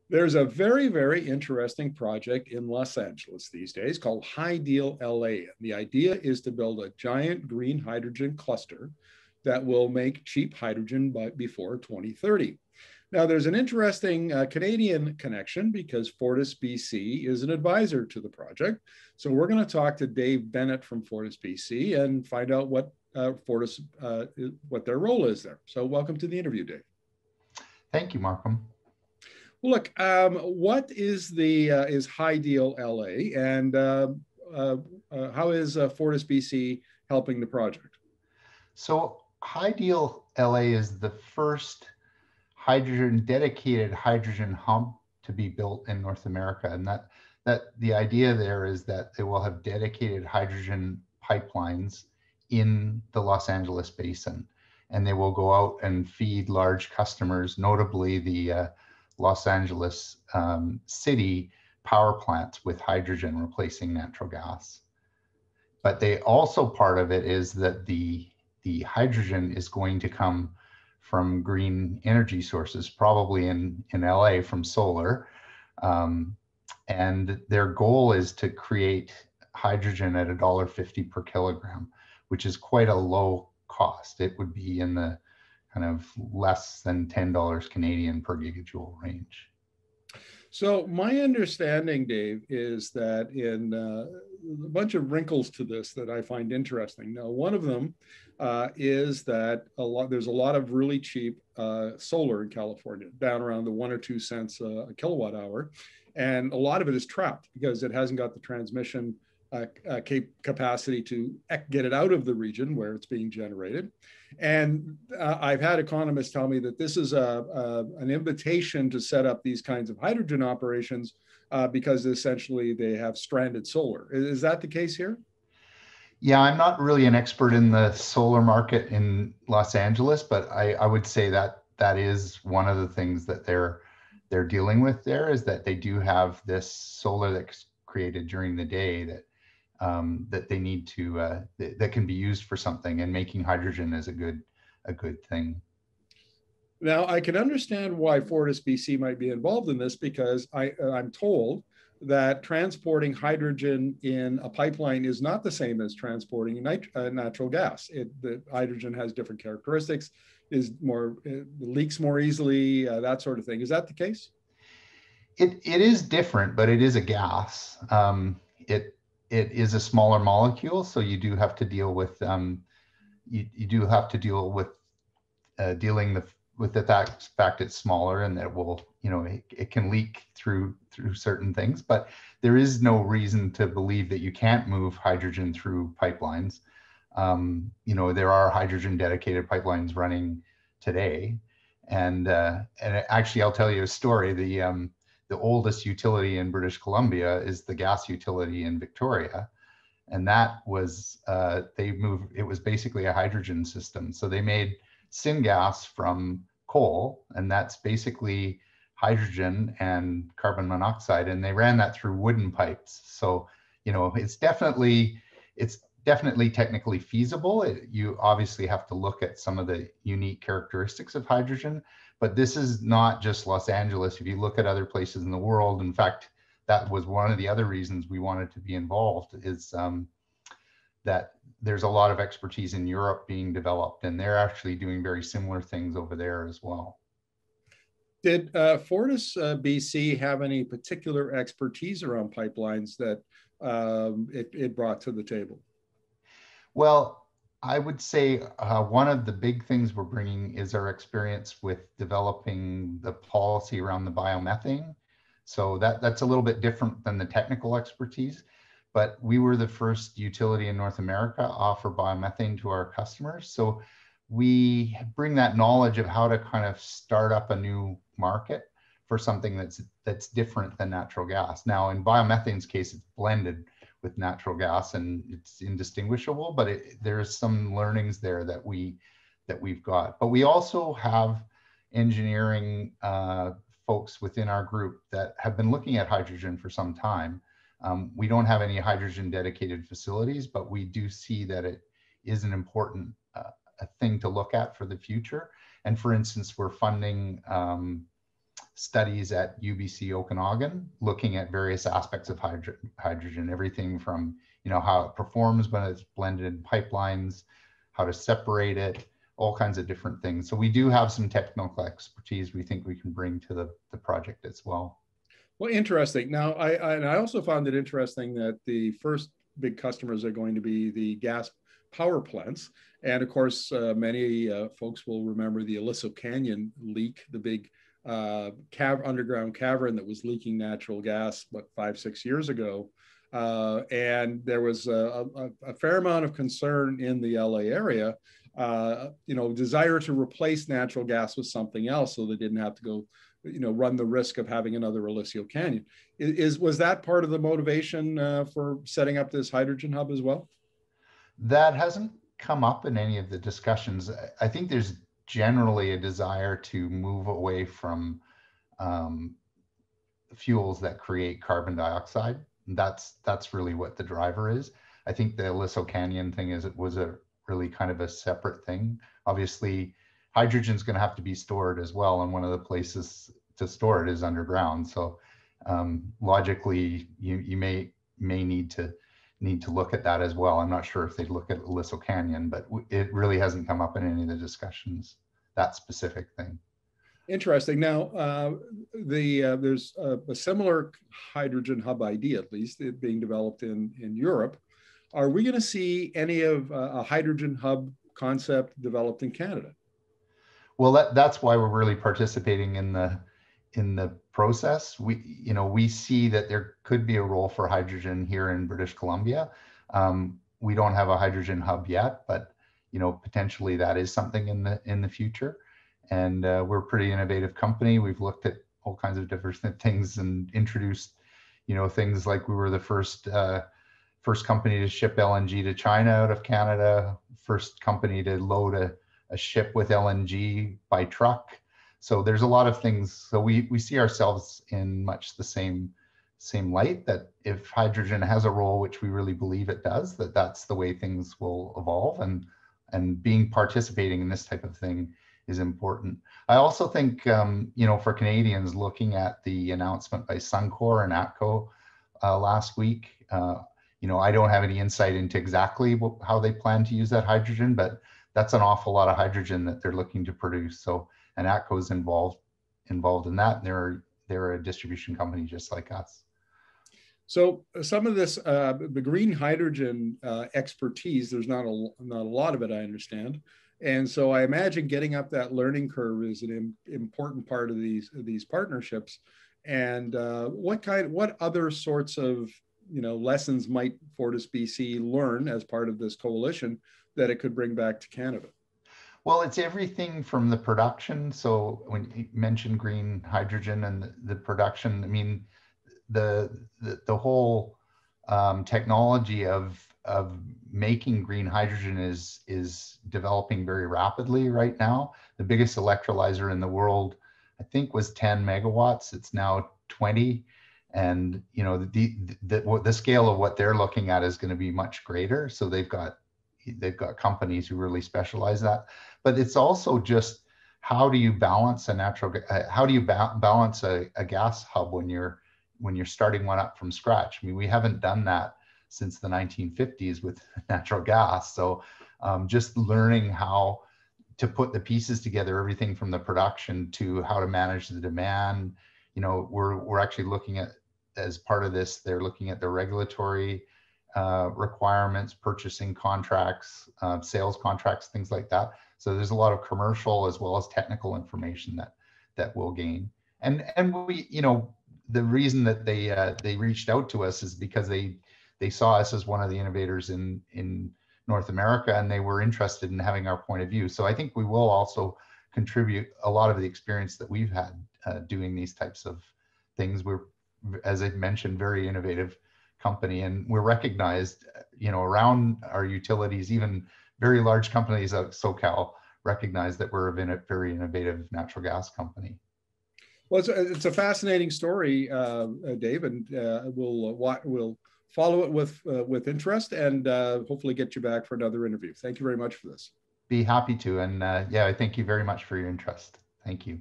There's a very, very interesting project in Los Angeles these days called HyDeal LA. And the idea is to build a giant green hydrogen cluster that will make cheap hydrogen before 2030. Now, there's an interesting Canadian connection because FortisBC is an advisor to the project. So we're going to talk to Dave Bennett from FortisBC and find out what what their role is there. So welcome to the interview, Dave. Thank you, Markham. Well, look, what is is HyDeal LA, and how is FortisBC helping the project? So HyDeal LA is the first dedicated hydrogen hub to be built in North America, and that the idea there is that they will have dedicated hydrogen pipelines in the Los Angeles basin, and they will go out and feed large customers, notably the Los Angeles city power plants with hydrogen replacing natural gas. But they also, part of it is that the hydrogen is going to come from green energy sources, probably in LA from solar. And their goal is to create hydrogen at $1.50 per kilogram, which is quite a low cost. It would be in the kind of less than $10 Canadian per gigajoule range. So my understanding, Dave, is that in a bunch of wrinkles to this that I find interesting. Now, one of them is that there's a lot of really cheap solar in California, down around the 1 or 2 cents a kilowatt hour. And a lot of it is trapped because it hasn't got the transmission capacity to get it out of the region where it's being generated. And I've had economists tell me that this is an invitation to set up these kinds of hydrogen operations because essentially they have stranded solar. Is that the case here? Yeah, I'm not really an expert in the solar market in Los Angeles, but I would say that that is one of the things that they're dealing with there, is that they do have this solar that's created during the day that that they need to that can be used for something, and making hydrogen is a good thing. Now, I can understand why FortisBC might be involved in this, because I'm told that transporting hydrogen in a pipeline is not the same as transporting natural gas. The hydrogen has different characteristics, it leaks more easily, that sort of thing. Is that the case? It is different, but it is a gas. It is a smaller molecule, so you do have to deal with you do have to deal with dealing with the fact it's smaller, and that will, it can leak through certain things. But there is no reason to believe that you can't move hydrogen through pipelines. There are hydrogen dedicated pipelines running today, and actually I'll tell you a story. The oldest utility in British Columbia is the gas utility in Victoria. And that was, it was basically a hydrogen system. So they made syngas from coal, and that's basically hydrogen and carbon monoxide, and they ran that through wooden pipes. So, it's definitely technically feasible. You obviously have to look at some of the unique characteristics of hydrogen, but this is not just Los Angeles. If you look at other places in the world, in fact, that was one of the other reasons we wanted to be involved, is that there's a lot of expertise in Europe being developed, and they're actually doing very similar things over there as well. Did FortisBC have any particular expertise around pipelines that it brought to the table? Well, I would say one of the big things we're bringing is our experience with developing the policy around the biomethane. So that's a little bit different than the technical expertise, but we were the first utility in North America to offer biomethane to our customers. So we bring that knowledge of how to kind of start up a new market for something that's different than natural gas. Now, in biomethane's case, it's blended with natural gas and it's indistinguishable, but there's some learnings there that we've got. But we also have engineering folks within our group that have been looking at hydrogen for some time. We don't have any hydrogen dedicated facilities, but we do see that it is an important a thing to look at for the future. And for instance, we're funding studies at UBC Okanagan looking at various aspects of hydrogen, everything from, you know, how it performs when it's blended in pipelines, how to separate it, all kinds of different things. So we do have some technical expertise we think we can bring to the project as well. Well, interesting. Now, I also found it interesting that the first big customers are going to be the gas power plants. And of course, many folks will remember the Aliso Canyon leak, the big underground cavern that was leaking natural gas, what, 5-6 years ago. And there was a fair amount of concern in the LA area, you know, desire to replace natural gas with something else so they didn't have to go, you know, run the risk of having another Aliso Canyon. Was that part of the motivation for setting up this hydrogen hub as well? That hasn't come up in any of the discussions. I think there's generally a desire to move away from fuels that create carbon dioxide. That's really what the driver is. I think the Aliso Canyon thing was a really kind of a separate thing. Obviously, hydrogen is going to have to be stored as well, and one of the places to store it is underground. So logically, you may need to look at that as well. I'm not sure if they'd look at Aliso Canyon, but it really hasn't come up in any of the discussions, that specific thing. Interesting. Now, there's a similar hydrogen hub idea, at least, being developed in Europe. Are we going to see any of a hydrogen hub concept developed in Canada? Well, that's why we're really participating in the process. We see that there could be a role for hydrogen here in British Columbia. We don't have a hydrogen hub yet, but potentially that is something in the future. And we're a pretty innovative company. We've looked at all kinds of different things and introduced, things like we were the first company to ship LNG to China out of Canada, first company to load a ship with LNG by truck. So there's a lot of things. So we see ourselves in much the same light, that if hydrogen has a role, which we really believe it does, that's the way things will evolve, and participating in this type of thing is important. I also think, for Canadians, looking at the announcement by Suncor and ATCO last week, I don't have any insight into exactly how they plan to use that hydrogen, but that's an awful lot of hydrogen that they're looking to produce. So, and ATCO is involved in that, and they're a distribution company just like us. So some of this, the green hydrogen expertise, there's not a lot of it, I understand. And so I imagine getting up that learning curve is an important part of these partnerships. And what other sorts of lessons might FortisBC learn as part of this coalition that it could bring back to Canada? Well, it's everything from the production. So when you mentioned green hydrogen and the production, I mean, the whole technology of making green hydrogen is developing very rapidly right now. The biggest electrolyzer in the world, I think, was 10 megawatts. It's now 20. And the scale of what they're looking at is going to be much greater. So they've got companies who really specialize that. But it's also just, how do you balance a gas hub when you're starting one up from scratch? I mean, we haven't done that since the 1950s with natural gas. So just learning how to put the pieces together, everything from the production to how to manage the demand. We're actually looking at, as part of this, they're looking at the regulatory requirements, purchasing contracts, sales contracts, things like that. So there's a lot of commercial as well as technical information that we'll gain. And we, the reason that they reached out to us is because they saw us as one of the innovators in North America, and they were interested in having our point of view. So I think we will also contribute a lot of the experience that we've had doing these types of things. We're, as I mentioned, very innovative company, and we're recognized, around our utilities. Even very large companies like SoCal recognize that we're a very innovative natural gas company. Well, it's a fascinating story, Dave, and we'll follow it with interest, and hopefully get you back for another interview. Thank you very much for this. Be happy to, and I thank you very much for your interest. Thank you.